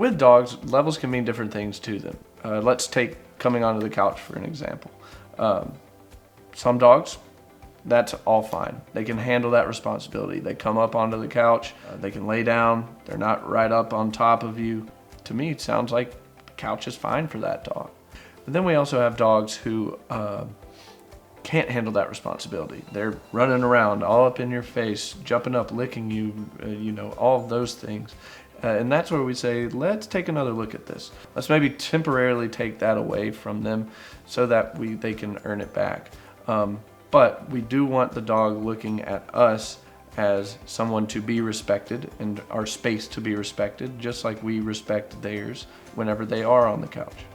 with dogs, levels can mean different things to them. Let's take coming onto the couch for an example. Some dogs, that's all fine. They can handle that responsibility. They come up onto the couch, they can lay down, they're not right up on top of you. To me, it sounds like the couch is fine for that dog. But then we also have dogs who can't handle that responsibility. They're running around all up in your face, jumping up, licking you, all of those things. And that's where we say, let's take another look at this. Let's maybe temporarily take that away from them so that they can earn it back. But we do want the dog looking at us as someone to be respected and our space to be respected, just like we respect theirs whenever they are on the couch.